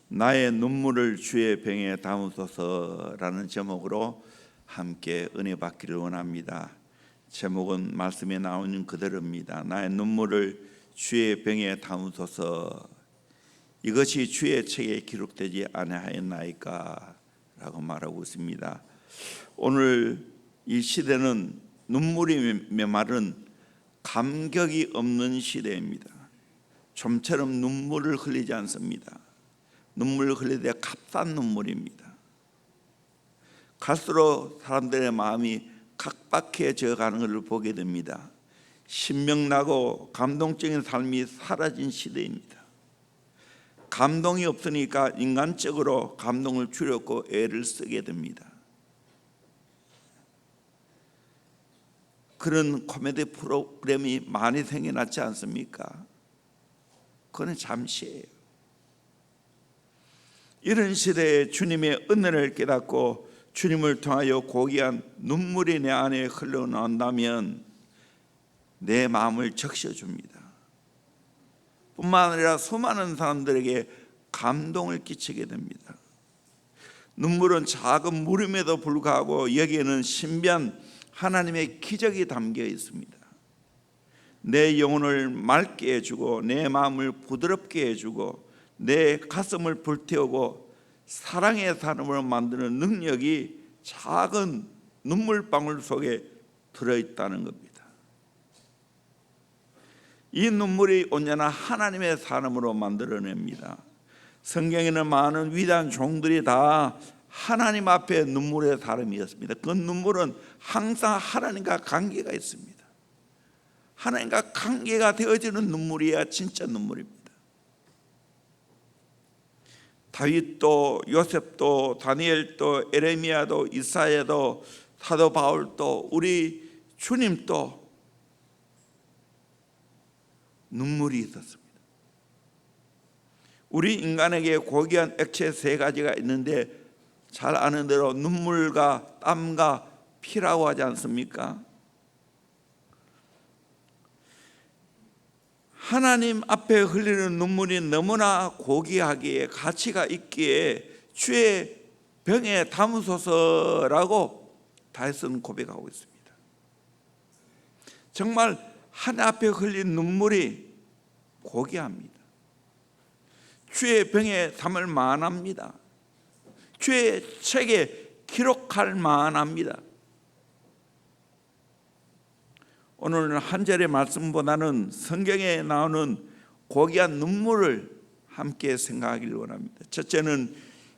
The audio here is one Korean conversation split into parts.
나의 눈물을 주의 병에 담으소서라는 제목으로 함께 은혜 받기를 원합니다. 제목은 말씀에 나오는 그대로입니다. 나의 눈물을 주의 병에 담으소서. 이것이 주의 책에 기록되지 아니하였나이까 라고 말하고 있습니다. 오늘 이 시대는 눈물이 메마른 감격이 없는 시대입니다. 좀처럼 눈물을 흘리지 않습니다. 눈물을 흘릴 때 값싼 눈물입니다. 갈수록 사람들의 마음이 각박해져 가는 것을 보게 됩니다. 신명나고 감동적인 삶이 사라진 시대입니다. 감동이 없으니까 인간적으로 감동을 주려고 애를 쓰게 됩니다. 그런 코미디 프로그램이 많이 생겨났지 않습니까? 그건 잠시예요. 이런 시대에 주님의 은혜를 깨닫고 주님을 통하여 고귀한 눈물이 내 안에 흘러나온다면 내 마음을 적셔줍니다. 뿐만 아니라 수많은 사람들에게 감동을 끼치게 됩니다. 눈물은 작은 물음에도 불구하고 여기에는 신비한 하나님의 기적이 담겨 있습니다. 내 영혼을 맑게 해주고 내 마음을 부드럽게 해주고 내 가슴을 불태우고 사랑의 사람으로 만드는 능력이 작은 눈물방울 속에 들어있다는 겁니다. 이 눈물이 온전한 하나님의 사람으로 만들어냅니다. 성경에는 많은 위대한 종들이 다 하나님 앞에 눈물의 사람이었습니다. 그 눈물은 항상 하나님과 관계가 있습니다. 하나님과 관계가 되어지는 눈물이야 진짜 눈물입니다. 다윗도 요셉도 다니엘도 에레미야도 이사야도 사도 바울도 우리 주님도 눈물이 있었습니다. 우리 인간에게 고귀한 액체 세 가지가 있는데 잘 아는 대로 눈물과 땀과 피라고 하지 않습니까? 하나님 앞에 흘리는 눈물이 너무나 고귀하기에 가치가 있기에 주의 병에 담으소서라고 다윗은 고백하고 있습니다. 정말 하나님 앞에 흘린 눈물이 고귀합니다. 주의 병에 담을 만합니다. 주의 책에 기록할 만합니다. 오늘은 한 절의 말씀보다는 성경에 나오는 고귀한 눈물을 함께 생각하기를 원합니다. 첫째는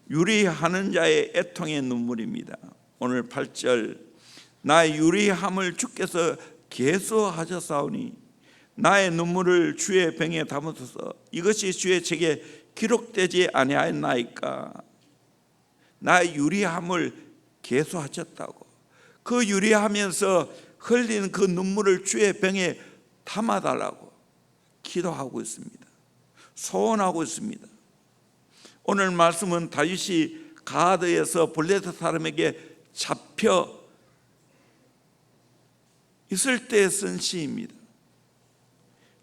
유리하는 자의 애통의 눈물입니다. 오늘 8절 나의 유리함을 주께서 계수하셨사오니 나의 눈물을 주의 병에 담으소서. 이것이 주의 책에 기록되지 아니하였나이까. 나의 유리함을 계수하셨다고. 그 유리하면서 흘린 그 눈물을 주의 병에 담아달라고 기도하고 있습니다. 소원하고 있습니다. 오늘 말씀은 다윗이 가드에서 블레셋 사람에게 잡혀 있을 때 쓴 시입니다.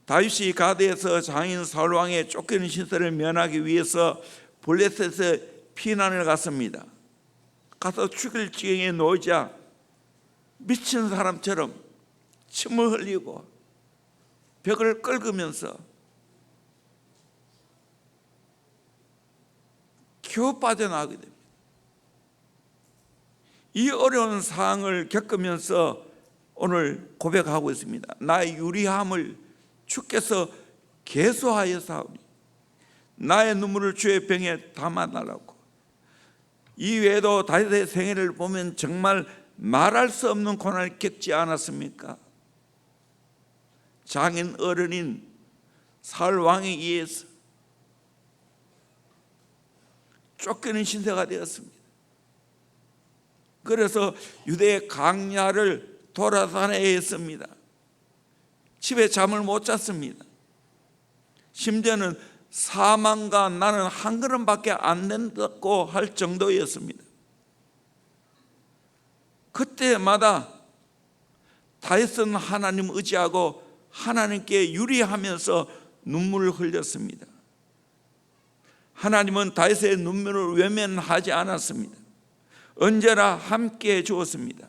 다윗이 가드에서 장인 사울 왕의 쫓기는 신세를 면하기 위해서 블레셋에 피난을 갔습니다. 가서 죽일 지경에 놓이자 미친 사람처럼 침을 흘리고 벽을 긁으면서 겨우 빠져나가게 됩니다. 이 어려운 상황을 겪으면서 오늘 고백하고 있습니다. 나의 유리함을 주께서 계수하였사오니 나의 눈물을 주의 병에 담아달라고. 이 외에도 다윗의 생애를 보면 정말 말할 수 없는 고난을 겪지 않았습니까? 장인 어른인 사울 왕에 의해서 쫓기는 신세가 되었습니다. 그래서 유대의 광야를 돌아다녀야 했습니다. 집에 잠을 못 잤습니다. 심지어는 사망과 나는 한 걸음밖에 안 된다고 할 정도였습니다. 그때마다 다윗은 하나님 의지하고 하나님께 유리하면서 눈물을 흘렸습니다. 하나님은 다윗의 눈물을 외면하지 않았습니다. 언제나 함께해 주었습니다.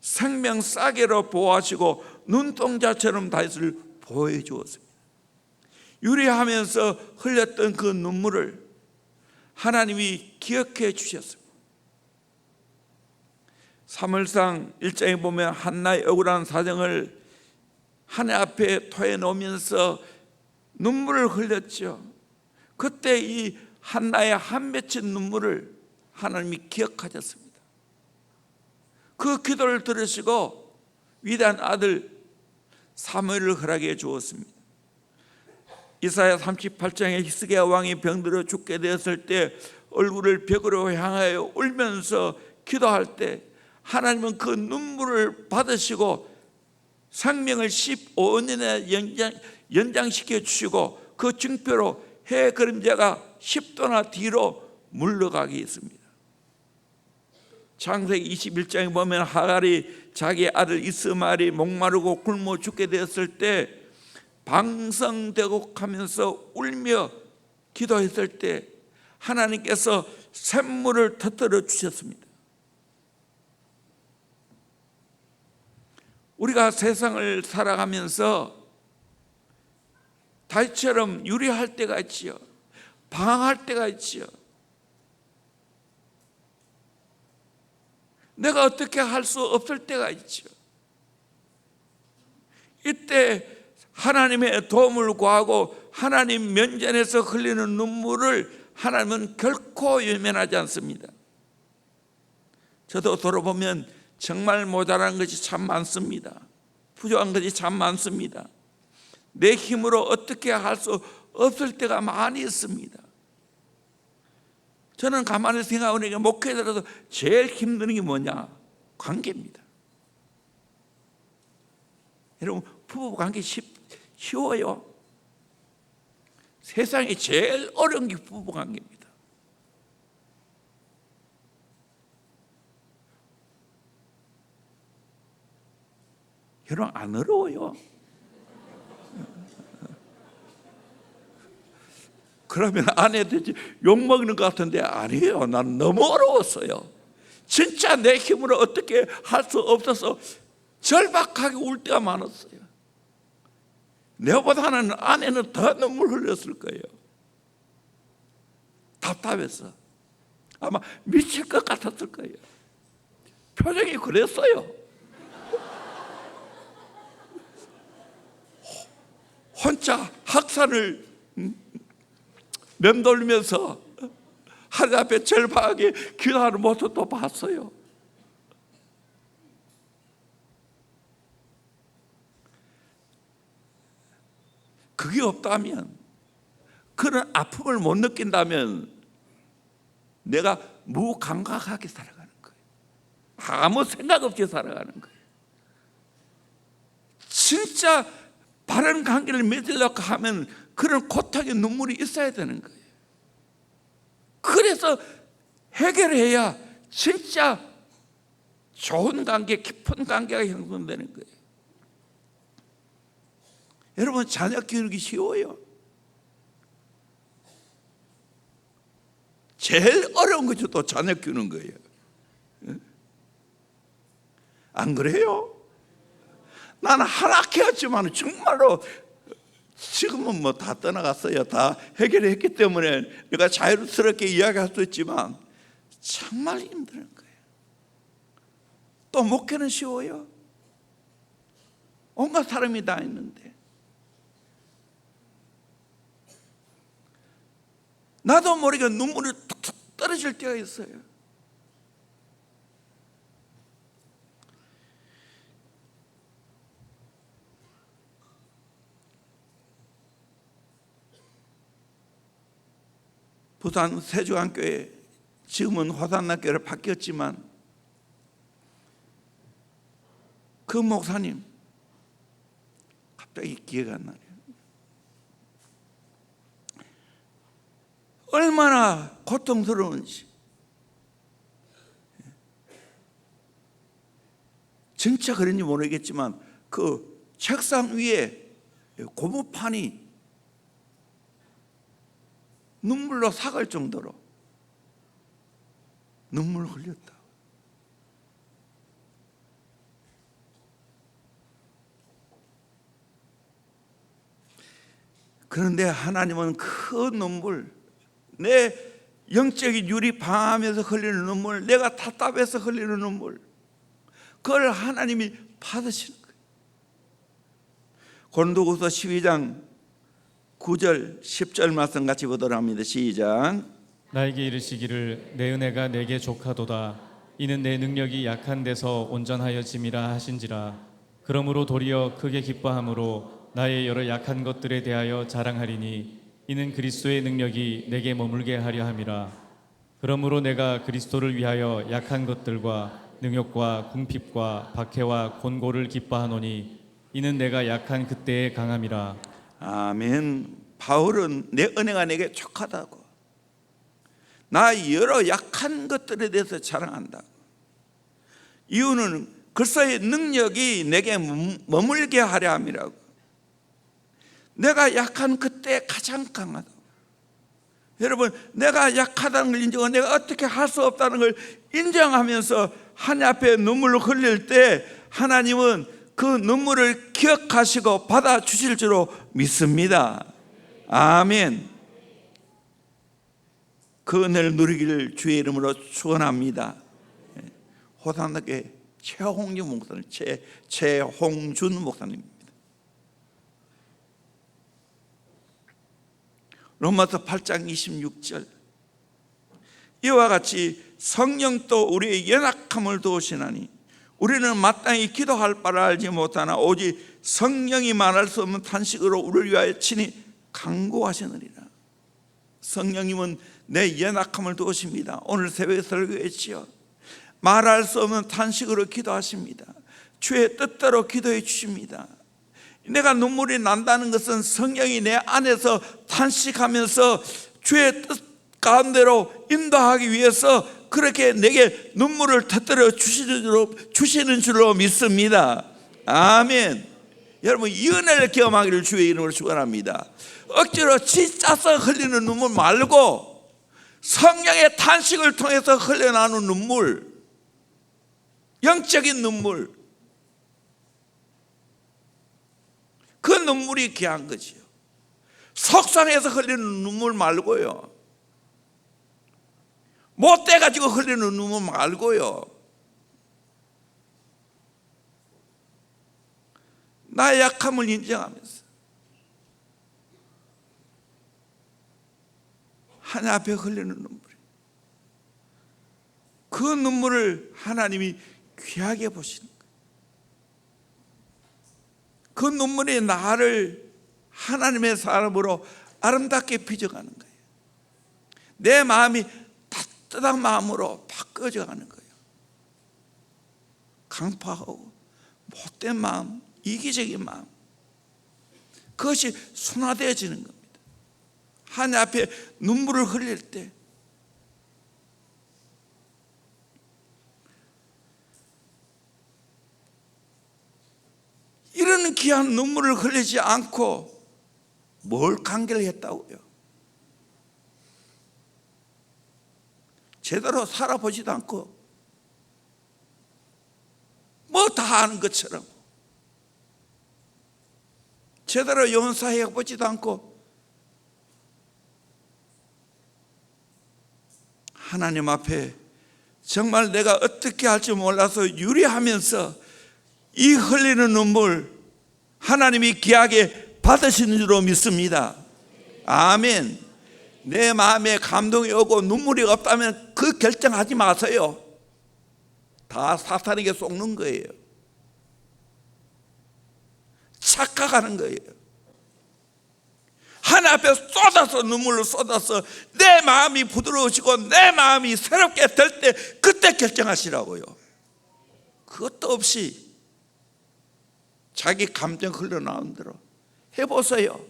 생명 싸개로 보호하시고 눈동자처럼 다윗을 보호해 주었습니다. 유리하면서 흘렸던 그 눈물을 하나님이 기억해 주셨습니다. 사무엘상 1장에 보면 한나의 억울한 사정을 하늘 앞에 토해놓으면서 눈물을 흘렸죠. 그때 이 한나의 한 맺힌 눈물을 하나님이 기억하셨습니다. 그 기도를 들으시고 위대한 아들 사무엘을 허락해 주었습니다. 이사야 38장에 히스기야 왕이 병들어 죽게 되었을 때 얼굴을 벽으로 향하여 울면서 기도할 때 하나님은 그 눈물을 받으시고 생명을 15년에 연장시켜 주시고 그 증표로 해 그림자가 10도나 뒤로 물러가게 했습니다. 창세기 21장에 보면 하갈이 자기 아들 이스마엘이 목마르고 굶어 죽게 되었을 때 방성대곡하면서 울며 기도했을 때 하나님께서 샘물을 터뜨려 주셨습니다. 우리가 세상을 살아가면서 다윗처럼 유리할 때가 있지요. 방황할 때가 있지요. 내가 어떻게 할 수 없을 때가 있지요. 이때 하나님의 도움을 구하고 하나님 면전에서 흘리는 눈물을 하나님은 결코 외면하지 않습니다. 저도 돌아보면 정말 모자란 것이 참 많습니다. 부족한 것이 참 많습니다. 내 힘으로 어떻게 할 수 없을 때가 많이 있습니다. 저는 가만히 생각하니까 목회자로서 제일 힘든 게 뭐냐? 관계입니다. 여러분, 부부 관계 쉬워요? 세상에 제일 어려운 게 부부 관계입니다. 여러분, 안 어려워요? 그러면 아내들이 욕먹는 것 같은데 아니에요. 난 너무 어려웠어요. 진짜 내 힘으로 어떻게 할 수 없어서 절박하게 울 때가 많았어요. 내보다는 아내는 더 눈물 흘렸을 거예요. 답답해서 아마 미칠 것 같았을 거예요. 표정이 그랬어요. 혼자 학산을 맴돌면서 하늘 앞에 절박하게 기도하는 모습도 봤어요. 그게 없다면, 그런 아픔을 못 느낀다면 내가 무감각하게 살아가는 거예요. 아무 생각 없이 살아가는 거예요. 진짜 바른 관계를 맺으려고 하면 그런 고통의 눈물이 있어야 되는 거예요. 그래서 해결해야 진짜 좋은 관계, 깊은 관계가 형성되는 거예요. 여러분, 자녀 키우기 쉬워요? 제일 어려운 것이 또 자녀 키우는 거예요. 안 그래요? 나는 하나 키웠지만 정말로 지금은 뭐 다 떠나갔어요. 다 해결했기 때문에 내가 자유스럽게 이야기할 수 있지만 정말 힘든 거예요. 또 목회는 쉬워요? 온갖 사람이 다 있는데 나도 모르게 눈물이 툭툭 떨어질 때가 있어요. 부산 세주안교회, 지금은 화산학교로 바뀌었지만 그 목사님 갑자기 기회가 안 나요. 얼마나 고통스러운지. 진짜 그런지 모르겠지만 그 책상 위에 고무판이 눈물로 삭을 정도로 눈물을 흘렸다. 그런데 하나님은 그 눈물, 내 영적인 율이 방하면서 흘리는 눈물, 내가 답답해서 흘리는 눈물, 그걸 하나님이 받으시는 거예요. 고린도후서 12장 9절 10절 말씀 같이 보도록 합니다. 시작. 나에게 이르시기를 내 은혜가 내게 족하도다. 이는 내 능력이 약한 데서 온전하여짐이라 하신지라. 그러므로 도리어 크게 기뻐함으로 나의 여러 약한 것들에 대하여 자랑하리니 이는 그리스도의 능력이 내게 머물게 하려 함이라. 그러므로 내가 그리스도를 위하여 약한 것들과 능욕과 궁핍과 박해와 곤고를 기뻐하노니 이는 내가 약한 그때의 강함이라. 아멘. 바울은 내 은혜가 내게 족하다고, 나 여러 약한 것들에 대해서 자랑한다. 이유는 그리스도의 능력이 내게 머물게 하려 함이라고. 내가 약한 그때 가장 강하다. 여러분, 내가 약하다는 걸 인정하고 내가 어떻게 할 수 없다는 걸 인정하면서 하나님 앞에 눈물을 흘릴 때 하나님은 그 눈물을 기억하시고 받아주실 줄로 믿습니다. 아멘. 그 은혜를 누리기를 주의 이름으로 축원합니다. 호산학교의 최홍준 목사님, 최홍준 목사님입니다. 로마서 8장 26절, 이와 같이 성령도 우리의 연약함을 도우시나니 우리는 마땅히 기도할 바를 알지 못하나 오직 성령이 말할 수 없는 탄식으로 우리를 위하여 친히 간구하시느니라. 성령님은 내 연약함을 도우십니다. 오늘 새벽에 설교했지요. 말할 수 없는 탄식으로 기도하십니다. 주의 뜻대로 기도해 주십니다. 내가 눈물이 난다는 것은 성령이 내 안에서 탄식하면서 주의 뜻 가운데로 인도하기 위해서 그렇게 내게 눈물을 터뜨려 주시는 줄로 믿습니다. 아멘. 여러분, 이 은혜를 경험하기를 주의 이름으로 축원합니다. 억지로 지짜서 흘리는 눈물 말고 성령의 탄식을 통해서 흘러나오는 눈물, 영적인 눈물, 그 눈물이 귀한 거지요. 속상해서 흘리는 눈물 말고요, 못돼가지고 흘리는 눈물 말고요, 나의 약함을 인정하면서 하나님 앞에 흘리는 눈물, 그 눈물을 하나님이 귀하게 보시는 거예요. 그 눈물이 나를 하나님의 사람으로 아름답게 빚어가는 거예요. 내 마음이 따뜻한 마음으로 바꿔져 가는 거예요. 강파하고 못된 마음, 이기적인 마음, 그것이 순화되어지는 겁니다. 하나님 앞에 눈물을 흘릴 때 이런 귀한 눈물을 흘리지 않고 뭘 관계를 했다고요? 제대로 살아보지도 않고 뭐 다 아는 것처럼 제대로 용서해 보지도 않고 하나님 앞에 정말 내가 어떻게 할지 몰라서 유리하면서 이 흘리는 눈물 하나님이 귀하게 받으시는 줄로 믿습니다. 아멘. 내 마음에 감동이 오고 눈물이 없다면 그 결정하지 마세요. 다 사탄에게 속는 거예요. 착각하는 거예요. 하나님 앞에 쏟아서 눈물을 쏟아서 내 마음이 부드러워지고 내 마음이 새롭게 될 때 그때 결정하시라고요. 그것도 없이 자기 감정 흘러나오는 대로 해보세요.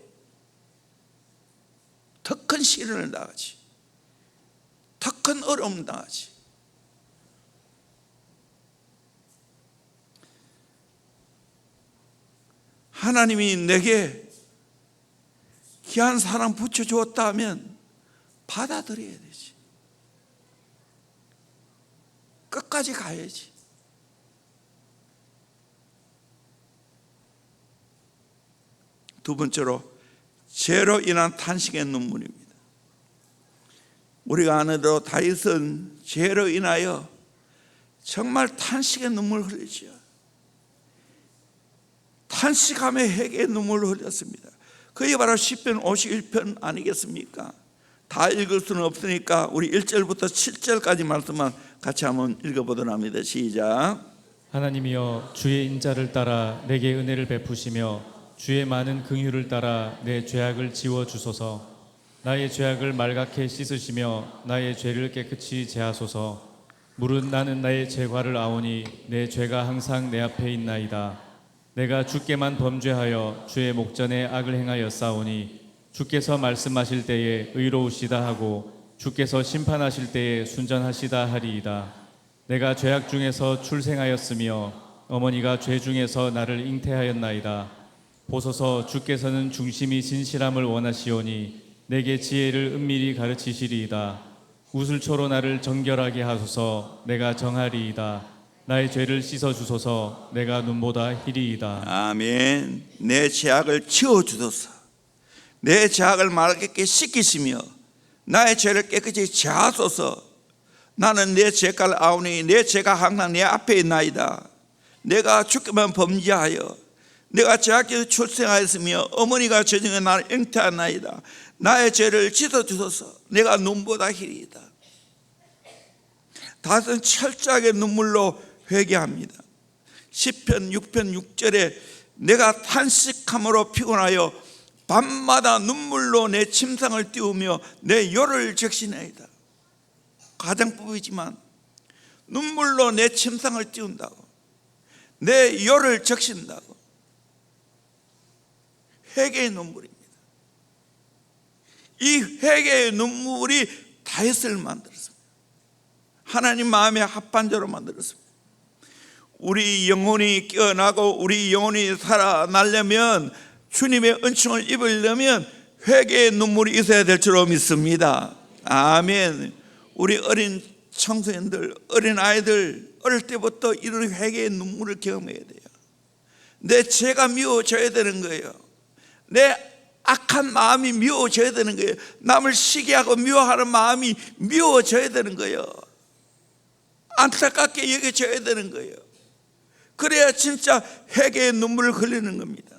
더 큰 시련을 당하지, 더 큰 어려움을 당하지. 하나님이 내게 귀한 사랑 붙여주었다 하면 받아들여야 되지. 끝까지 가야지. 두 번째로 죄로 인한 탄식의 눈물입니다. 우리가 아는 대로 다윗은 죄로 인하여 정말 탄식의 눈물을 흘리죠. 탄식하며 회개의 눈물을 흘렸습니다. 그게 바로 시편 51편 아니겠습니까? 다 읽을 수는 없으니까 우리 1절부터 7절까지 말씀만 같이 한번 읽어보도록 합니다. 시작. 하나님이여 주의 인자를 따라 내게 은혜를 베푸시며 주의 많은 긍휼을 따라 내 죄악을 지워 주소서. 나의 죄악을 말갛게 씻으시며 나의 죄를 깨끗이 제하소서. 무릇 나는 나의 죄과를 아오니 내 죄가 항상 내 앞에 있나이다. 내가 주께만 범죄하여 주의 목전에 악을 행하였사오니 주께서 말씀하실 때에 의로우시다 하고 주께서 심판하실 때에 순전하시다 하리이다. 내가 죄악 중에서 출생하였으며 어머니가 죄 중에서 나를 잉태하였나이다. 보소서 주께서는 중심이 진실함을 원하시오니 내게 지혜를 은밀히 가르치시리이다. 우슬초로 나를 정결하게 하소서. 내가 정하리이다. 나의 죄를 씻어주소서. 내가 눈보다 희리이다. 아멘. 내 죄악을 지워주소서. 내 죄악을 맑게 씻기시며 나의 죄를 깨끗이 제하소서. 나는 내 죄가를 아오니 내 죄가 항상 내 앞에 있나이다. 내가 주께만 범죄하여 내가 죄악에서 출생하였으며 어머니가 죄 중에 나를 잉태하나이다. 나의 죄를 씻어주소서. 내가 눈보다 희리이다. 다윗은 철저하게 눈물로 회개합니다. 시편 6편 6절에 내가 탄식함으로 피곤하여 밤마다 눈물로 내 침상을 띄우며 내 혀를 적시나이다. 가정법이지만 눈물로 내 침상을 띄운다고, 내 혀를 적신다고. 회개의 눈물입니다. 이 회개의 눈물이 다윗을 만들었습니다. 하나님 마음에 합한 자로 만들었습니다. 우리 영혼이 깨어나고 우리 영혼이 살아나려면, 주님의 은총을 입으려면 회개의 눈물이 있어야 될 줄로 믿습니다. 아멘. 우리 어린 청소년들, 어린 아이들 어릴 때부터 이런 회개의 눈물을 경험해야 돼요. 내 죄가 미워져야 되는 거예요. 내 악한 마음이 미워져야 되는 거예요. 남을 시기하고 미워하는 마음이 미워져야 되는 거예요. 안타깝게 여겨져야 되는 거예요. 그래야 진짜 회개의 눈물을 흘리는 겁니다.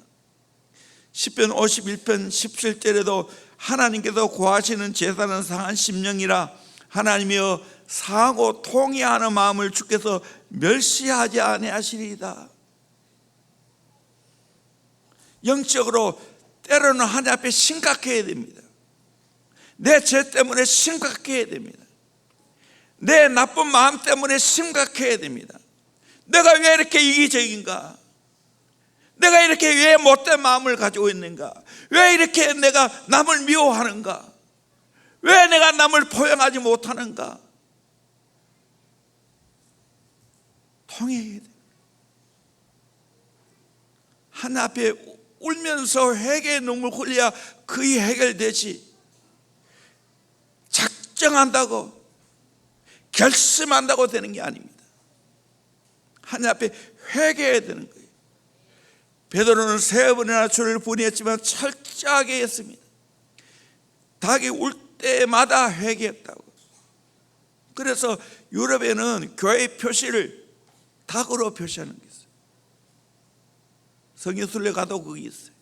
시편 51편 17절에도 하나님께서 구하시는 제사는 상한 심령이라 하나님이여 상하고 통회하는 마음을 주께서 멸시하지 아니하시리이다. 영적으로 때로는 하나님 앞에 심각해야 됩니다. 내 죄 때문에 심각해야 됩니다. 내 나쁜 마음 때문에 심각해야 됩니다. 내가 왜 이렇게 이기적인가? 내가 이렇게 왜 못된 마음을 가지고 있는가? 왜 이렇게 내가 남을 미워하는가? 왜 내가 남을 포용하지 못하는가? 통회해야 돼. 하나님 앞에 울면서 회개의 눈물 흘려야 그이 해결되지. 작정한다고, 결심한다고 되는 게 아닙니다. 하나님 앞에 회개해야 되는 거예요. 베드로는 3번이나 주를 부인했지만 철저하게 했습니다. 닭이 울 때마다 회개했다고. 그래서 유럽에는 교회 표시를 닭으로 표시하는 게 있어요. 성경순례 가도 그게 있어요.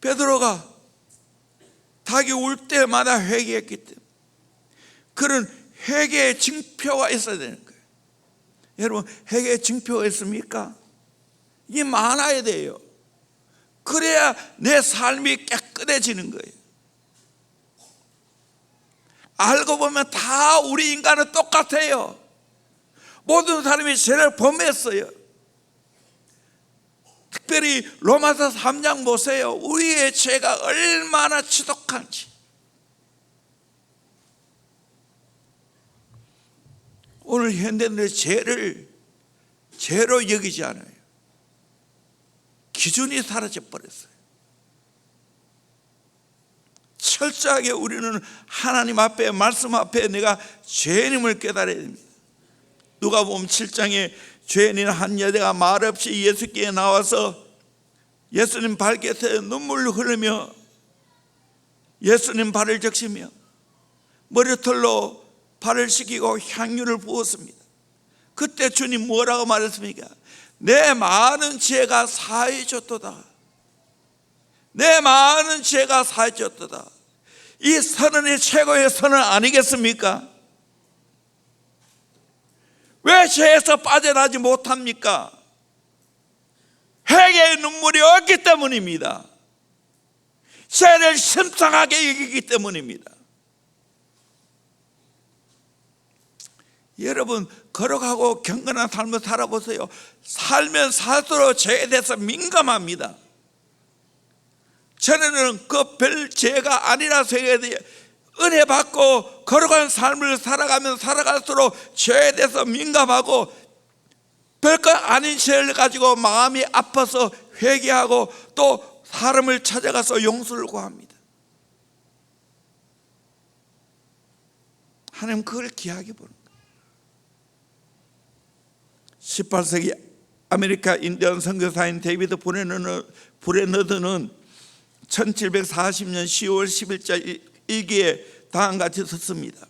베드로가 닭이 울 때마다 회개했기 때문에 그런 회개의 증표가 있어야 되는 거예요. 여러분, 회개의 증표가 있습니까? 이게 많아야 돼요. 그래야 내 삶이 깨끗해지는 거예요. 알고 보면 다 우리 인간은 똑같아요. 모든 사람이 죄를 범했어요. 특별히 로마서 3장 보세요. 우리의 죄가 얼마나 지독한지. 오늘 현대인들의 죄를 죄로 여기지 않아요. 기준이 사라져 버렸어요. 철저하게 우리는 하나님 앞에, 말씀 앞에 내가 죄인임을 깨달아야 됩니다. 누가복음 7장에 죄인인 한 여자가 말없이 예수께 나와서 예수님 발곁에 눈물을 흘리며 예수님 발을 적시며 머리털로 발을 씻기고 향유를 부었습니다. 그때 주님 뭐라고 말했습니까? 내 많은 죄가 사해졌도다. 내 많은 죄가 사해졌도다. 이 선언이 최고의 선언 아니겠습니까? 왜 죄에서 빠져나지 못합니까? 회개의 눈물이 없기 때문입니다. 죄를 심상하게 여기기 때문입니다. 여러분, 거룩하고 경건한 삶을 살아보세요. 살면 살수록 죄에 대해서 민감합니다. 전에는 그 별 죄가 아니라 죄에 대해 은혜 받고 거룩한 삶을 살아가면 살아갈수록 죄에 대해서 민감하고 별것 아닌 죄를 가지고 마음이 아파서 회개하고 또 사람을 찾아가서 용서를 구합니다. 하나님 그걸 귀하게 보는 거예요. 18세기 아메리카 인디언 선교사인 데이비드 브레너드는 1740년 10월 10일자 일기에 다음과 같이 썼습니다.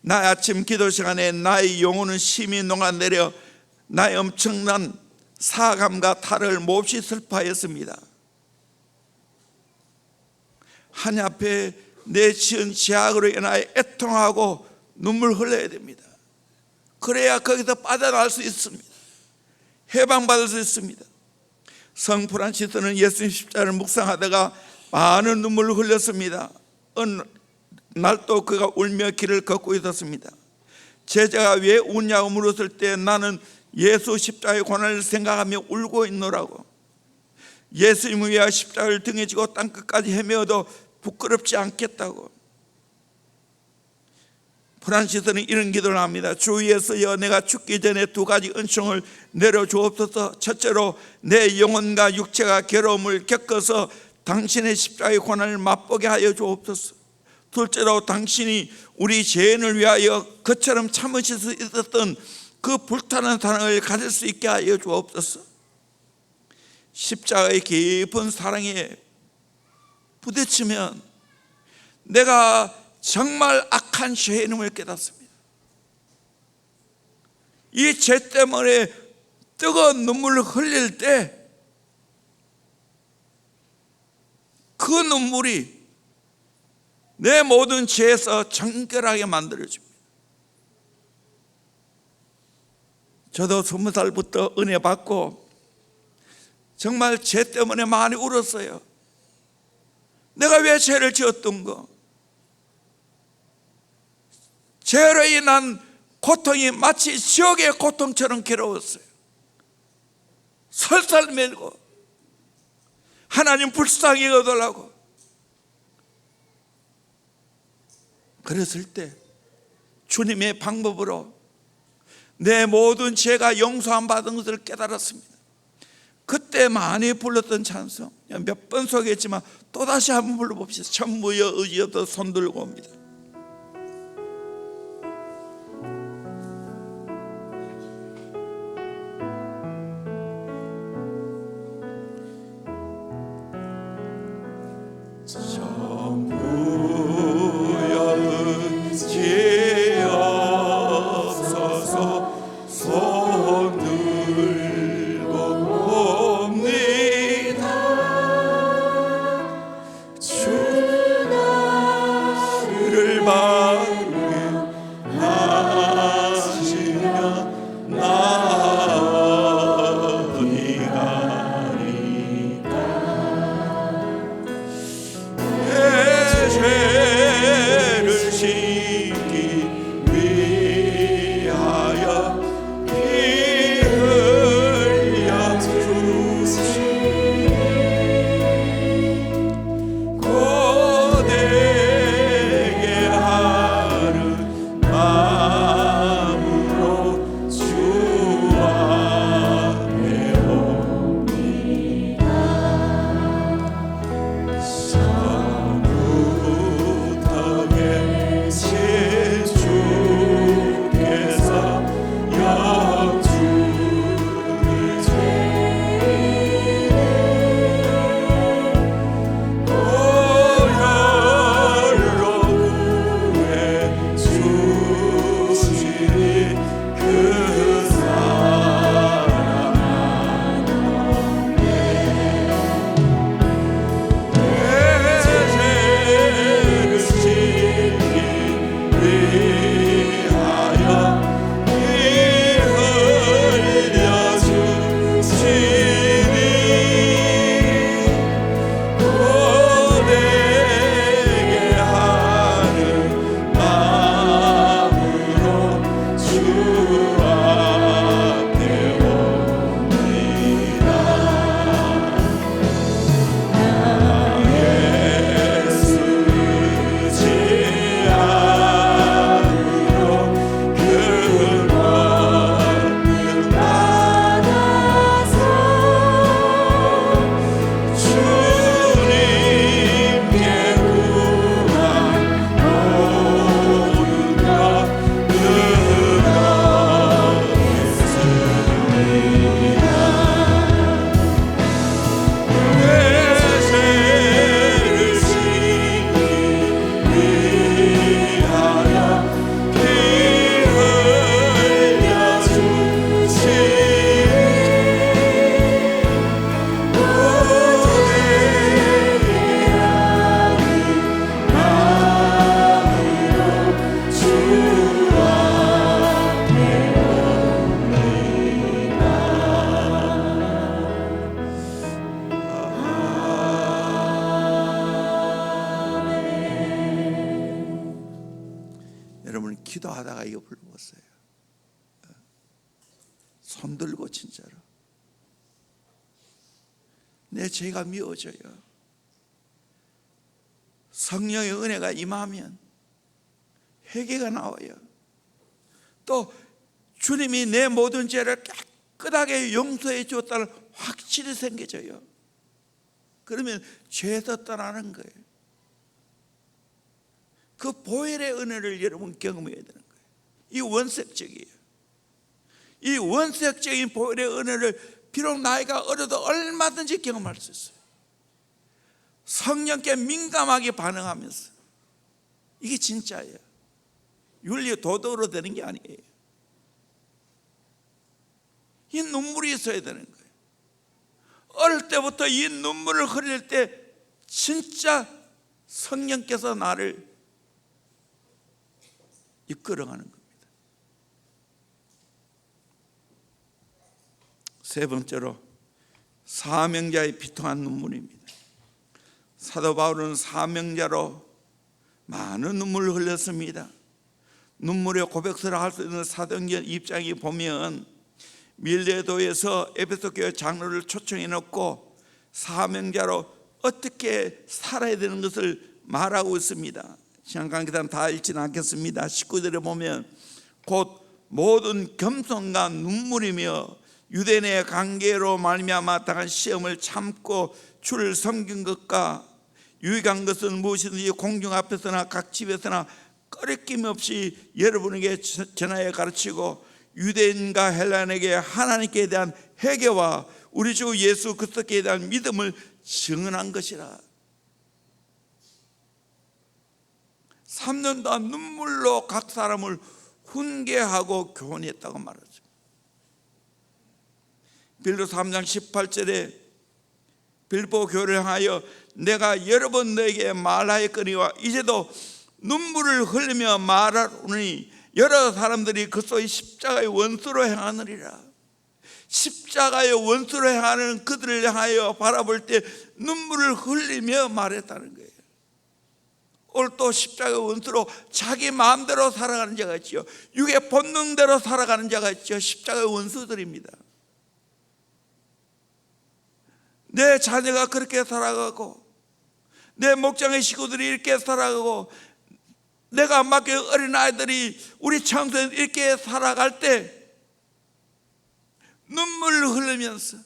나 아침 기도 시간에 나의 영혼은 심히 녹아내려 나의 엄청난 사감과 탈을 몹시 슬퍼하였습니다. 하나님 앞에 내 지은 죄악으로 인하여 애통하고 눈물 흘려야 됩니다. 그래야 거기서 빠져나갈 수 있습니다. 해방받을 수 있습니다. 성 프란시스는 예수님 십자가를 묵상하다가 많은 눈물을 흘렸습니다. 어느 날도 그가 울며 길을 걷고 있었습니다. 제자가 왜 우냐고 물었을 때 나는 예수 십자가의 고난을 생각하며 울고 있노라고. 예수님을 위하여 십자가를 등에 지고 땅끝까지 헤매어도 부끄럽지 않겠다고. 프란시스는 이런 기도를 합니다. 주 예수여, 내가 죽기 전에 두 가지 은총을 내려주옵소서. 첫째로 내 영혼과 육체가 괴로움을 겪어서 당신의 십자가의 고난을 맛보게 하여 주옵소서. 둘째로 당신이 우리 죄인을 위하여 그처럼 참으실 수 있었던 그 불타는 사랑을 가질 수 있게 하여 주옵소서. 십자가의 깊은 사랑에 부딪히면 내가 정말 악한 죄인임을 깨닫습니다. 이 죄 때문에 뜨거운 눈물을 흘릴 때 그 눈물이 내 모든 죄에서 정결하게 만들어집니다. 저도 20살부터 은혜 받고 정말 죄 때문에 많이 울었어요. 내가 왜 죄를 지었던 거? 죄로 인한 고통이 마치 지옥의 고통처럼 괴로웠어요. 설살 밀고 하나님 불쌍히 여겨달라고. 그랬을 때 주님의 방법으로 내 모든 죄가 용서함 받은 것을 깨달았습니다. 그때 많이 불렀던 찬송 몇 번 소개했지만 또다시 한번 불러봅시다. 천무여 의지여도 손들고 옵니다. 기도하다가 이거 불러봤어요. 손 들고 진짜로 내 죄가 미워져요. 성령의 은혜가 임하면 회개가 나와요. 또 주님이 내 모든 죄를 깨끗하게 용서해 주었다는 확실히 생겨져요. 그러면 죄에서 떠나는 거예요. 그 보혈의 은혜를 여러분 경험해야 되는 거예요. 이 원색적이에요. 이 원색적인 보혈의 은혜를 비록 나이가 어려도 얼마든지 경험할 수 있어요. 성령께 민감하게 반응하면서. 이게 진짜예요. 윤리 도덕으로 되는 게 아니에요. 이 눈물이 있어야 되는 거예요. 어릴 때부터 이 눈물을 흘릴 때 진짜 성령께서 나를 이끌어가는 겁니다. 세 번째로 사명자의 비통한 눈물입니다. 사도 바울은 사명자로 많은 눈물을 흘렸습니다. 눈물의 고백서를 할 수 있는 사도행전 입장에 보면 밀레도에서 에베소 교회 장로를 초청해 놓고 사명자로 어떻게 살아야 되는 것을 말하고 있습니다. 시간 관계상 다 읽지는 않겠습니다. 19절에 보면 곧 모든 겸손과 눈물이며 유대인의 관계로 말미암아 당한 시험을 참고 주를 섬긴 것과 유익한 것은 무엇이든지 공중 앞에서나 각 집에서나 꺼리낌 없이 여러분에게 전하여 가르치고 유대인과 헬라인에게 하나님께 대한 회개와 우리 주 예수 그리스도께 대한 믿음을 증언한 것이라. 3년 동안 눈물로 각 사람을 훈계하고 교훈했다고 말하죠. 빌립보 3장 18절에 빌립보 교회를 향하여 내가 여러 번 너에게 말하였거니와 이제도 눈물을 흘리며 말하노니 여러 사람들이 그리스도의 십자가의 원수로 행하느니라. 십자가의 원수로 행하는 그들을 향하여 바라볼 때 눈물을 흘리며 말했다는 거예요. 오늘 또 십자가의 원수로 자기 마음대로 살아가는 자가 있죠. 육의 본능대로 살아가는 자가 있죠. 십자가의 원수들입니다. 내 자녀가 그렇게 살아가고 내 목장의 식구들이 이렇게 살아가고 내가 맡긴 어린아이들이 우리 청소년 이렇게 살아갈 때 눈물을 흘리면서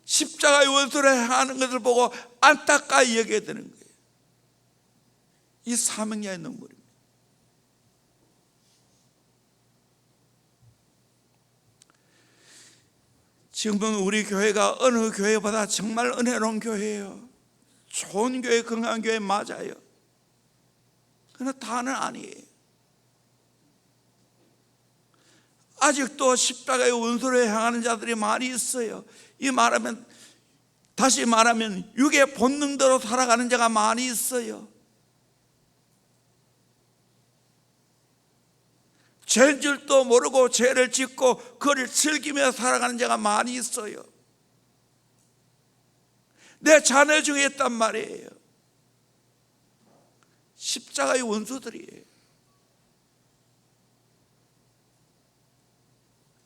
십자가의 원수를 행하는 것을 보고 안타까이 여겨야 되는 거예요. 이 사명자의 눈물입니다. 지금은 우리 교회가 어느 교회보다 정말 은혜로운 교회예요. 좋은 교회, 건강한 교회 맞아요. 그러나 다는 아니에요. 아직도 십자가의 원수를 향하는 자들이 많이 있어요. 다시 말하면 육의 본능대로 살아가는 자가 많이 있어요. 죄인 줄도 모르고 죄를 짓고 그를 즐기며 살아가는 자가 많이 있어요. 내 자녀 중에 있단 말이에요. 십자가의 원수들이에요.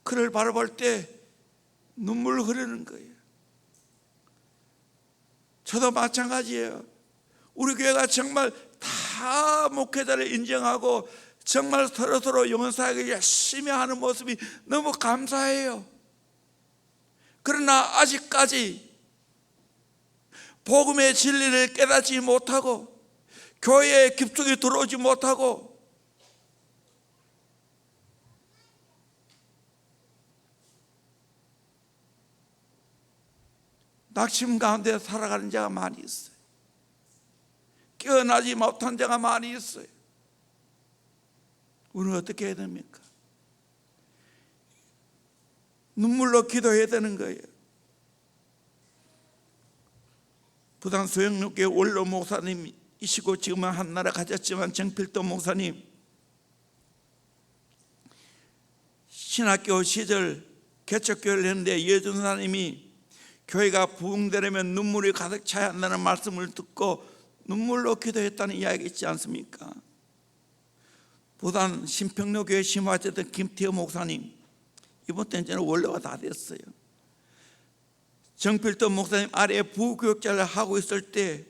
그를 바라볼 때 눈물 흐르는 거예요. 저도 마찬가지예요. 우리 교회가 정말 다 목회자를 인정하고 정말 서로 영혼사역을 열심히 하는 모습이 너무 감사해요. 그러나 아직까지 복음의 진리를 깨닫지 못하고 교회에 깊숙이 들어오지 못하고 낙심 가운데 살아가는 자가 많이 있어요. 깨어나지 못한 자가 많이 있어요. 우리는 어떻게 해야 됩니까? 눈물로 기도해야 되는 거예요. 부산 소영육교회 원로 목사님이시고 지금은 한나라 가졌지만 정필도 목사님, 신학교 시절 개척교회를 했는데 예준사님이 교회가 부흥되려면 눈물이 가득 차야 한다는 말씀을 듣고 눈물로 기도했다는 이야기 있지 않습니까? 부산 신평로교회 심화했던 김태호 목사님, 이번 때는 원로가 다 됐어요. 정필도 목사님 아래에 부교육자를 하고 있을 때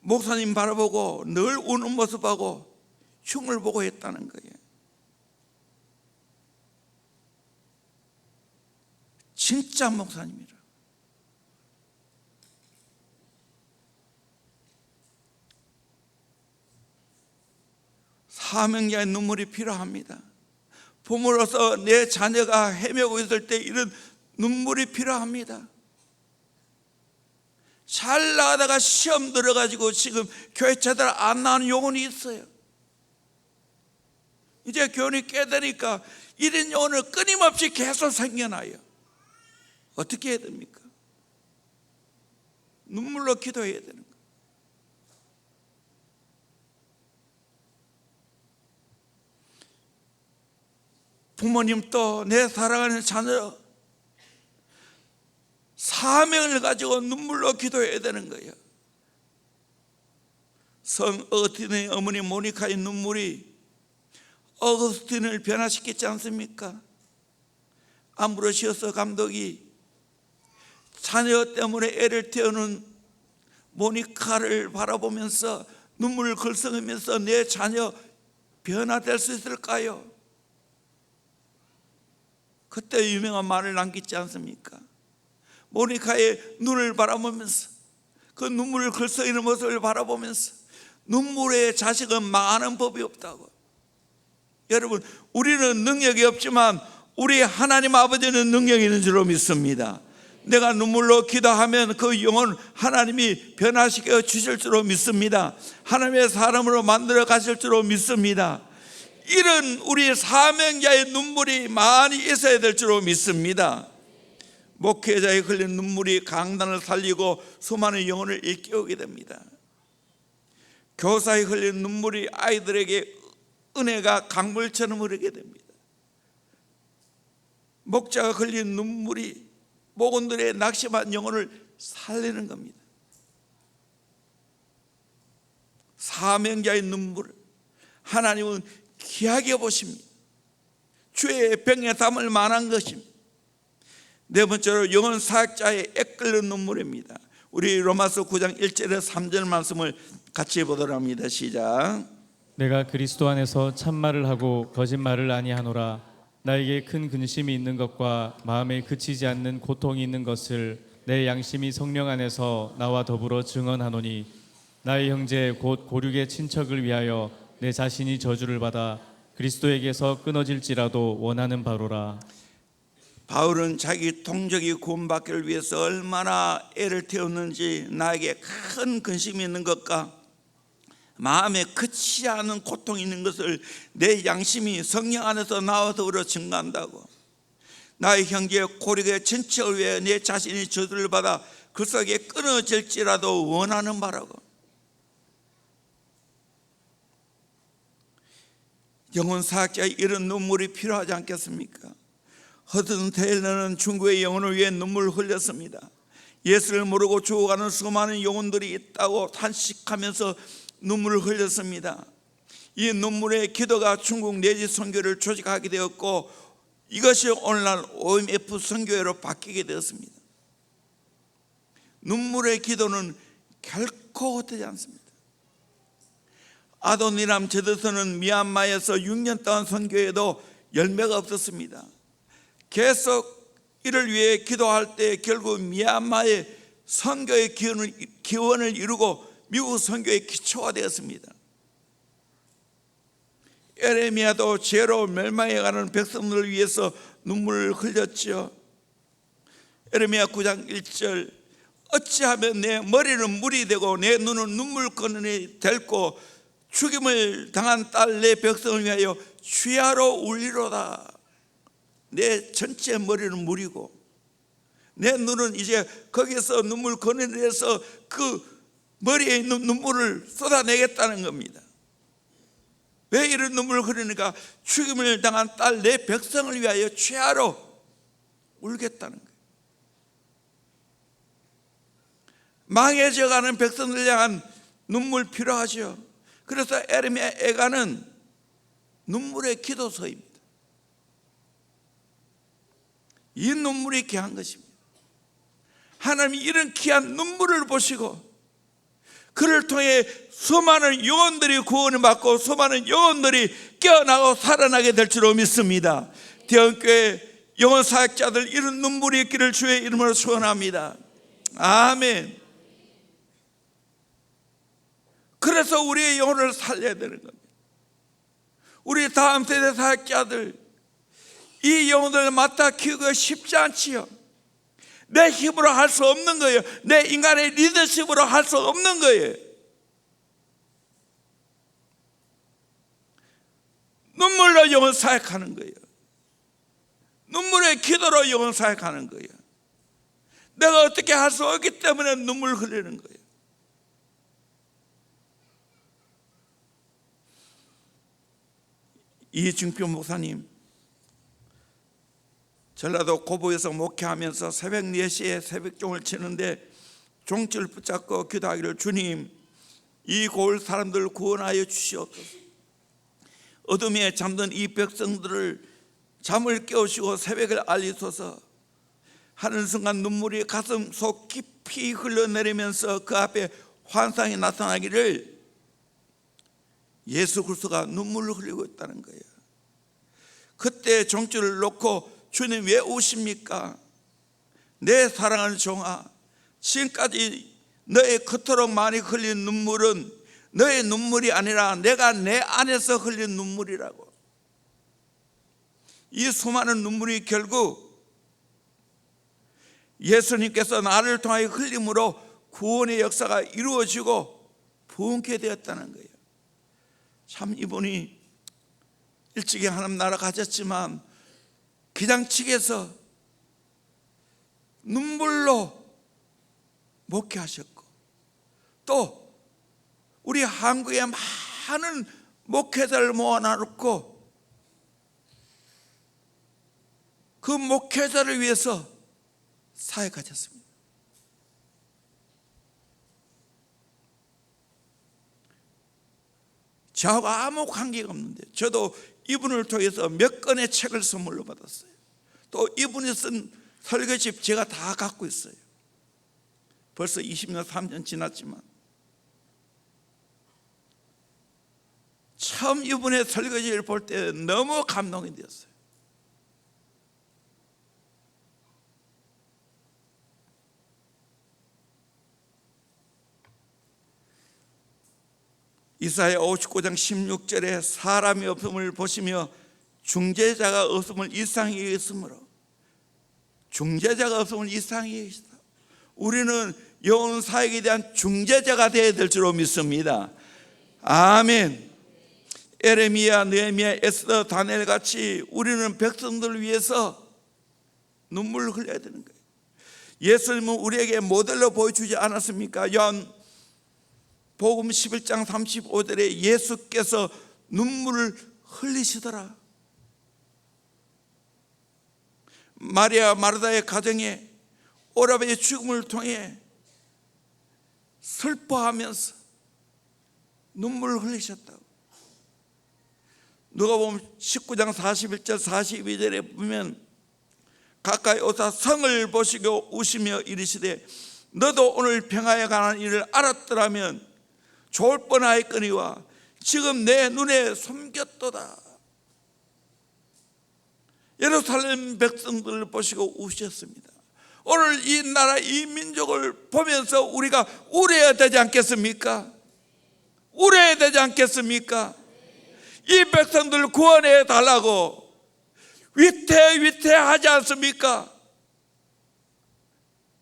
목사님 바라보고 늘 우는 모습하고 흉을 보고 했다는 거예요. 진짜 목사님이라. 사명자의 눈물이 필요합니다. 부모로서 내 자녀가 헤매고 있을 때 이런 눈물이 필요합니다. 잘 나가다가 시험 들어가지고 지금 교회 제대로 안 나오는 영혼이 있어요. 이제 교훈이 깨달으니까 이런 영혼을 끊임없이 계속 생겨나요. 어떻게 해야 됩니까? 눈물로 기도해야 되는 거예요. 부모님도 내 사랑하는 자녀 사명을 가지고 눈물로 기도해야 되는 거예요. 성 어거스틴의 어머니 모니카의 눈물이 어거스틴을 변화시켰지 않습니까? 암브로시어스 감독이 자녀 때문에 애를 태우는 모니카를 바라보면서 눈물을 글썽이면서 내 자녀 변화될 수 있을까요? 그때 유명한 말을 남겼지 않습니까? 모니카의 눈을 바라보면서 그 눈물을 글썽이는 모습을 바라보면서 눈물의 자식은 망하는 법이 없다고. 여러분, 우리는 능력이 없지만 우리 하나님 아버지는 능력이 있는 줄로 믿습니다. 내가 눈물로 기도하면 그 영혼 하나님이 변화시켜 주실 줄로 믿습니다. 하나님의 사람으로 만들어 가실 줄로 믿습니다. 이런 우리 사명자의 눈물이 많이 있어야 될 줄로 믿습니다. 목회자의 흘린 눈물이 강단을 살리고 수많은 영혼을 일깨우게 됩니다. 교사의 흘린 눈물이 아이들에게 은혜가 강물처럼 흐르게 됩니다. 목자가 흘린 눈물이 목원들의 낙심한 영혼을 살리는 겁니다. 사명자의 눈물을 하나님은 귀하게 보십니다. 주의 병에 담을 만한 것입니다. 네 번째로 영혼 사역자의 애끓는 눈물입니다. 우리 로마서 9장 1절에서 3절 말씀을 같이 보도록 합니다. 시작. 내가 그리스도 안에서 참말을 하고 거짓말을 아니하노라. 나에게 큰 근심이 있는 것과 마음에 그치지 않는 고통이 있는 것을 내 양심이 성령 안에서 나와 더불어 증언하노니 나의 형제 곧 고륙의 친척을 위하여 내 자신이 저주를 받아 그리스도에게서 끊어질지라도 원하는 바로라. 바울은 자기 동족이 구원받기를 위해서 얼마나 애를 태웠는지, 나에게 큰 근심이 있는 것과 마음에 그치지 않은 고통이 있는 것을 내 양심이 성령 안에서 나와 더불어 증거한다고. 나의 형제 고륙의 친척을 위해 내 자신이 저주를 받아 그리스도에게 끊어질지라도 원하는 바라고. 영혼 사역자의 이런 눈물이 필요하지 않겠습니까? 허든 테일러는 중국의 영혼을 위해 눈물을 흘렸습니다. 예수를 모르고 죽어가는 수많은 영혼들이 있다고 탄식하면서 눈물을 흘렸습니다. 이 눈물의 기도가 중국 내지 선교를 조직하게 되었고, 이것이 오늘날 OMF 선교회로 바뀌게 되었습니다. 눈물의 기도는 결코 헛되지 않습니다. 아도니람 제드선은 미얀마에서 6년 동안 선교해도 열매가 없었습니다. 계속 이를 위해 기도할 때 결국 미얀마의 선교의 기원을 이루고 미국 선교의 기초가 되었습니다. 에레미야도 죄로 멸망해가는 백성들을 위해서 눈물을 흘렸죠. 에레미야 9장 1절, 어찌하면 내 머리는 물이 되고 내 눈은 눈물거름이 될고 죽임을 당한 딸 내 백성을 위하여 취하로 울리로다. 내 전체 머리는 물이고 내 눈은 이제 거기서 눈물 거느려서 그 머리에 있는 눈물을 쏟아내겠다는 겁니다. 왜 이런 눈물을 흘리니까 죽임을 당한 딸 내 백성을 위하여 취하로 울겠다는 거예요. 망해져가는 백성들 향한 눈물 필요하죠. 그래서 에레미야 애가는 눈물의 기도서입니다. 이 눈물이 귀한 것입니다. 하나님이 이런 귀한 눈물을 보시고 그를 통해 수많은 영혼들이 구원을 받고 수많은 영혼들이 깨어나고 살아나게 될 줄로 믿습니다. 대형교회 영혼 사역자들 이런 눈물이 있기를 주의 이름으로 소원합니다. 아멘. 그래서 우리의 영혼을 살려야 되는 겁니다. 우리 다음 세대 사역자들 이 영혼들을 맡아 키우기가 쉽지 않지요. 내 힘으로 할 수 없는 거예요. 내 인간의 리더십으로 할 수 없는 거예요. 눈물로 영혼 사역하는 거예요. 눈물의 기도로 영혼 사역하는 거예요. 내가 어떻게 할 수 없기 때문에 눈물 흘리는 거예요. 이중표 목사님 전라도 고보에서 목회하면서 새벽 4시에 새벽종을 치는데 종지를 붙잡고 기도하기를, 주님 이 고을 사람들을 구원하여 주시옵소서. 어둠에 잠든 이 백성들을 잠을 깨우시고 새벽을 알리소서. 하는 순간 눈물이 가슴 속 깊이 흘러내리면서 그 앞에 환상이 나타나기를 예수 그리스도가 눈물을 흘리고 있다는 거예요. 그때 종줄을 놓고 주님 왜 우십니까? 내 사랑하는 종아, 지금까지 너의 그토록 많이 흘린 눈물은 너의 눈물이 아니라 내가 내 안에서 흘린 눈물이라고. 이 수많은 눈물이 결국 예수님께서 나를 통하여 흘림으로 구원의 역사가 이루어지고 부흥케 되었다는 거예요. 참 이분이 일찍이 하나님 나라 가졌지만 기장측에서 눈물로 목회하셨고 또 우리 한국에 많은 목회자를 모아놓고 그 목회자를 위해서 사역하셨습니다. 저하고 아무 관계가 없는데 저도 이분을 통해서 몇 권의 책을 선물로 받았어요. 또 이분이 쓴 설교집 제가 다 갖고 있어요. 벌써 20년, 3년 지났지만 처음 이분의 설교집을 볼 때 너무 감동이 되었어요. 이사야 59장 16절에 사람이 없음을 보시며 중재자가 없음을 이상히 여겼으므로, 중재자가 없음을 이상히 여기시다. 우리는 영혼 사역에 대한 중재자가 되어야 될 줄로 믿습니다. 아멘. 에레미야, 느헤미야, 에스더, 다니엘 같이 우리는 백성들을 위해서 눈물을 흘려야 되는 거예요. 예수님은 우리에게 모델로 보여주지 않았습니까? 요한 복음 11장 35절에 예수께서 눈물을 흘리시더라. 마리아 마르다의 가정에 오라베의 죽음을 통해 슬퍼하면서 눈물을 흘리셨다고. 누가복음 19장 41절 42절에 보면 가까이 오사 성을 보시고 우시며 이르시되 너도 오늘 평화에 관한 일을 알았더라면 좋을 뻔하였거니와 지금 내 눈에 숨겼도다. 예루살렘 백성들을 보시고 우셨습니다. 오늘 이 나라 이 민족을 보면서 우리가 울어야 되지 않겠습니까? 울어야 되지 않겠습니까? 이 백성들을 구원해 달라고 위태위태하지 않습니까?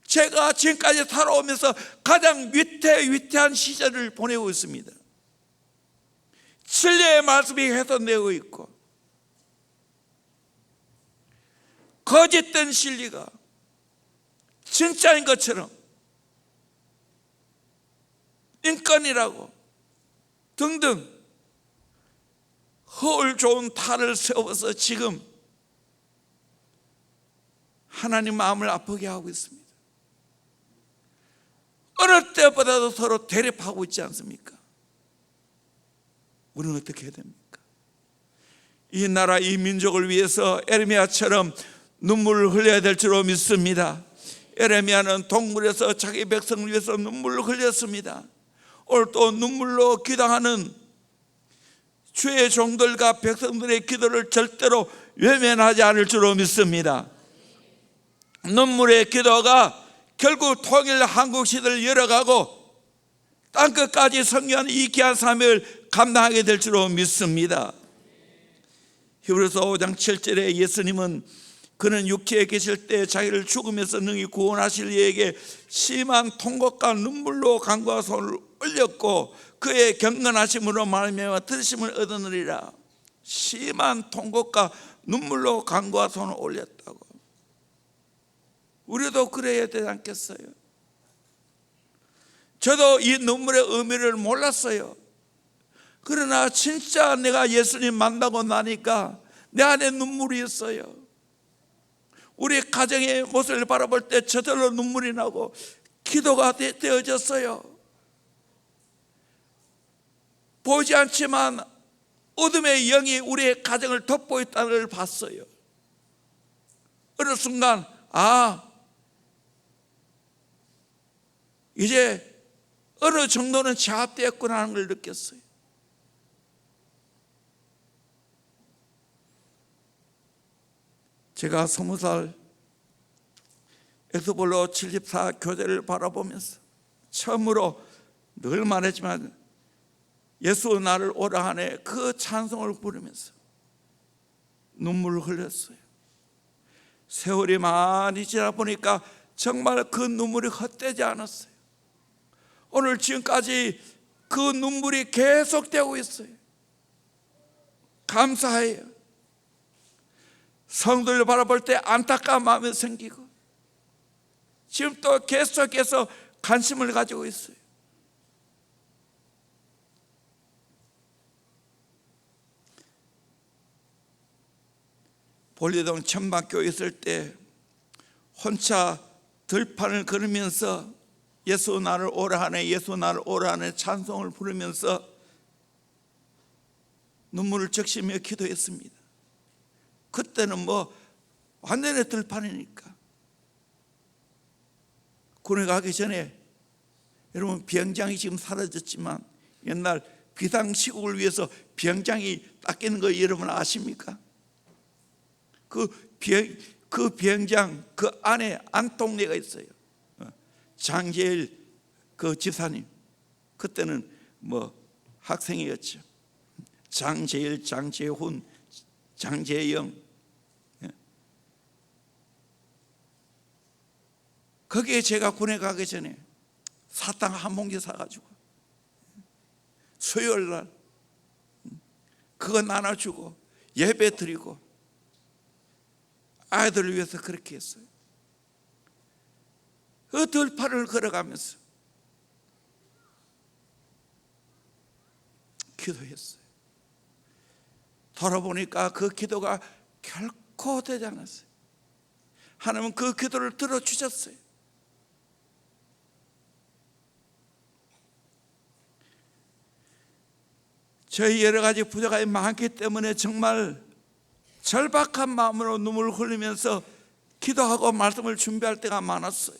제가 지금까지 살아오면서 가장 위태위태한 시절을 보내고 있습니다. 진리의 말씀이 훼손되고 있고 거짓된 진리가 진짜인 것처럼 인권이라고 등등 허울 좋은 탈을 세워서 지금 하나님 마음을 아프게 하고 있습니다. 어느 때보다도 서로 대립하고 있지 않습니까? 우리는 어떻게 해야 됩니까? 이 나라 이 민족을 위해서 에레미야처럼 눈물을 흘려야 될 줄로 믿습니다. 에레미야는 동굴에서 자기 백성을 위해서 눈물을 흘렸습니다. 오늘 또 눈물로 기도하는 주의 종들과 백성들의 기도를 절대로 외면하지 않을 줄로 믿습니다. 눈물의 기도가 결국 통일 한국 시대를 열어가고 땅끝까지 선교하는 이 귀한 사명을 감당하게 될 줄로 믿습니다. 히브리서 5장 7절에 예수님은 그는 육체에 계실 때 자기를 죽음에서 능히 구원하실 이에게 심한 통곡과 눈물로 간구와 손을 올렸고 그의 경건하심으로 말미암아 들으심을 얻으느니라. 심한 통곡과 눈물로 간구와 손을 올렸다고. 우리도 그래야 되지 않겠어요? 저도 이 눈물의 의미를 몰랐어요. 그러나 진짜 내가 예수님 만나고 나니까 내 안에 눈물이 있어요. 우리 가정의 모습을 바라볼 때 저절로 눈물이 나고 기도가 되어졌어요. 보이지 않지만 어둠의 영이 우리의 가정을 덮고 있다는 걸 봤어요. 어느 순간 이제 어느 정도는 제압되었구나 하는 걸 느꼈어요. 제가 20살 엑스볼로 74 교대를 바라보면서 처음으로 늘 말했지만 예수 나를 오라 하네 그 찬송을 부르면서 눈물을 흘렸어요. 세월이 많이 지나 보니까 정말 그 눈물이 헛되지 않았어요. 오늘 지금까지 그 눈물이 계속되고 있어요. 감사해요. 성도를 바라볼 때 안타까운 마음이 생기고 지금 또 계속해서 관심을 가지고 있어요. 볼리동 천막교에 있을 때 혼자 들판을 걸으면서 예수 나를 오라 하네 예수 나를 오라 하네 찬송을 부르면서 눈물을 적시며 기도했습니다. 그때는 완전히 들판이니까. 군에 가기 전에 여러분 비행장이 지금 사라졌지만 옛날 비상시국을 위해서 비행장이 닦이는 거 여러분 아십니까? 그 비행장 그 안에 안동네가 있어요. 장제일 그 집사님 그때는 학생이었죠. 장제일, 장제훈, 장제영 거기에 제가 군에 가기 전에 사탕 한 봉지 사가지고 수요일날 그거 나눠주고 예배 드리고 아이들을 위해서 그렇게 했어요. 그 들판을 걸어가면서 기도했어요. 돌아보니까 그 기도가 결코 되지 않았어요. 하나님은 그 기도를 들어주셨어요. 저희 여러 가지 부족함이 많기 때문에 정말 절박한 마음으로 눈물을 흘리면서 기도하고 말씀을 준비할 때가 많았어요.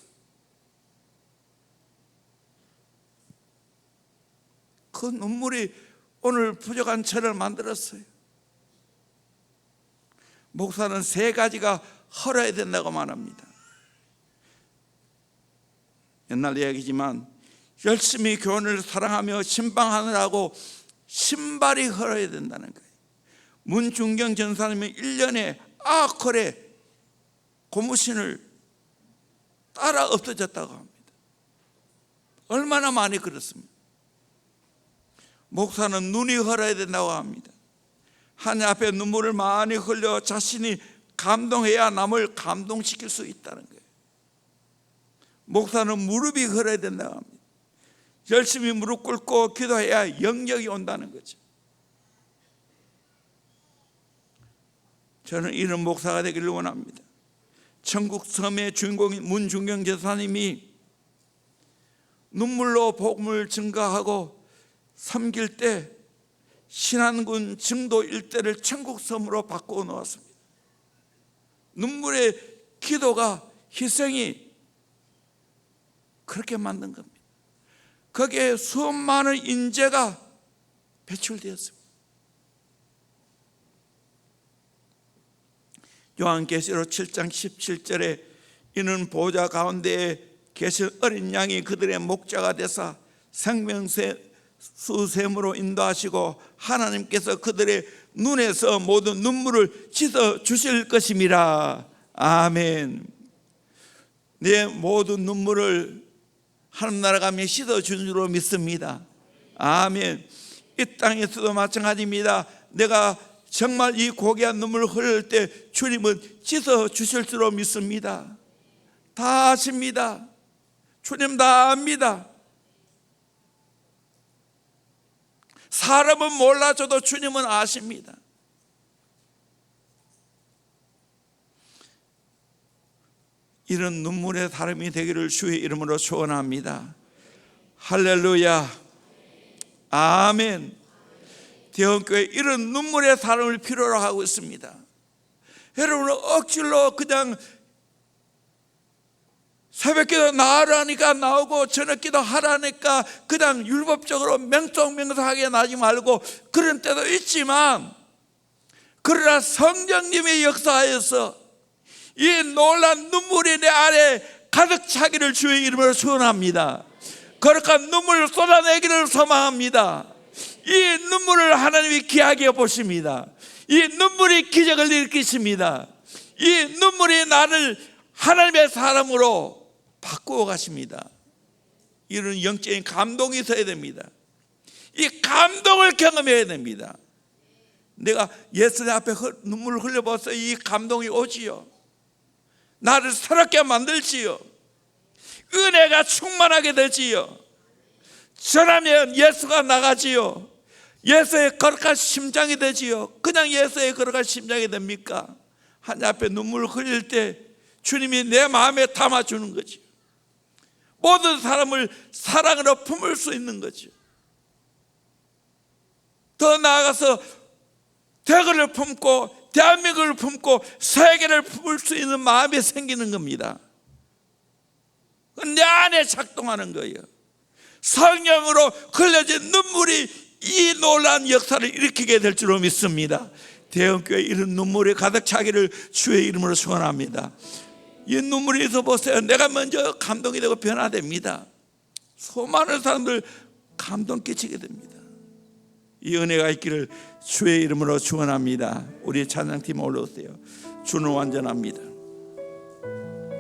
그 눈물이 오늘 부족한 저를 만들었어요. 목사는 3가지가 헐어야 된다고 말합니다. 옛날 이야기지만 열심히 교훈을 사랑하며 신방하느라고 신발이 헐어야 된다는 거예요. 문중경 전사님이 1년에 9콜의 고무신을 따라 없어졌다고 합니다. 얼마나 많이 그렇습니까? 목사는 눈이 헐어야 된다고 합니다. 하나님 앞에 눈물을 많이 흘려 자신이 감동해야 남을 감동시킬 수 있다는 거예요. 목사는 무릎이 헐어야 된다고 합니다. 열심히 무릎 꿇고 기도해야 영역이 온다는 거죠. 저는 이런 목사가 되기를 원합니다. 천국 섬의 주인공인 문중경 제사님이 눈물로 복음을 증거하고 섬길 때 신안군 증도 일대를 천국 섬으로 바꾸어 놓았습니다. 눈물의 기도가, 희생이 그렇게 만든 겁니다. 거기에 수많은 인재가 배출되었습니다. 요한계시록 7장 17절에 이는 보좌 가운데에 계신 어린 양이 그들의 목자가 되사 생명수샘으로 인도하시고 하나님께서 그들의 눈에서 모든 눈물을 씻어 주실 것임이라. 아멘. 내 모든 눈물을 하나님 나라 가면 씻어 준 줄로 믿습니다. 아멘. 이 땅에서도 마찬가지입니다. 내가 정말 이 고귀한 눈물을 흘릴 때 주님은 씻어 주실 줄로 믿습니다. 다 아십니다. 주님 다 압니다. 사람은 몰라줘도 주님은 아십니다. 이런 눈물의 사람이 되기를 주의 이름으로 축원합니다. 할렐루야. 아멘. 대원교회 이런 눈물의 사람을 필요로 하고 있습니다. 여러분은 억지로 그냥 새벽기도 나으라니까 나오고 저녁기도 하라니까 그냥 율법적으로 명성명사하게 나지 말고 그런 때도 있지만, 그러나 성령님의 역사하여서 이 놀란 눈물이 내 안에 가득 차기를 주의 이름으로 축원합니다. 거룩한 눈물을 쏟아내기를 소망합니다. 이 눈물을 하나님이 귀하게 보십니다. 이 눈물이 기적을 일으키십니다. 이 눈물이 나를 하나님의 사람으로 바꾸어 가십니다. 이런 영적인 감동이 있어야 됩니다. 이 감동을 경험해야 됩니다. 내가 예수님 앞에 눈물을 흘려봐서 이 감동이 오지요. 나를 새롭게 만들지요. 은혜가 충만하게 되지요. 저라면 예수가 나가지요. 예수의 거룩한 심장이 되지요. 그냥 예수의 거룩한 심장이 됩니까? 하나님 앞에 눈물을 흘릴 때 주님이 내 마음에 담아주는 거죠. 모든 사람을 사랑으로 품을 수 있는 거죠. 더 나아가서 대거를 품고 대한민국을 품고 세계를 품을 수 있는 마음이 생기는 겁니다. 내 안에 작동하는 거예요. 성령으로 흘려진 눈물이 이 놀라운 역사를 일으키게 될 줄로 믿습니다. 대형교회 이런 눈물이 가득 차기를 주의 이름으로 축원합니다. 이 눈물이 있어 보세요. 내가 먼저 감동이 되고 변화됩니다. 수많은 사람들 감동 끼치게 됩니다. 이 은혜가 있기를 주의 이름으로 축원합니다. 우리 찬양팀 올라오세요. 주는 완전합니다.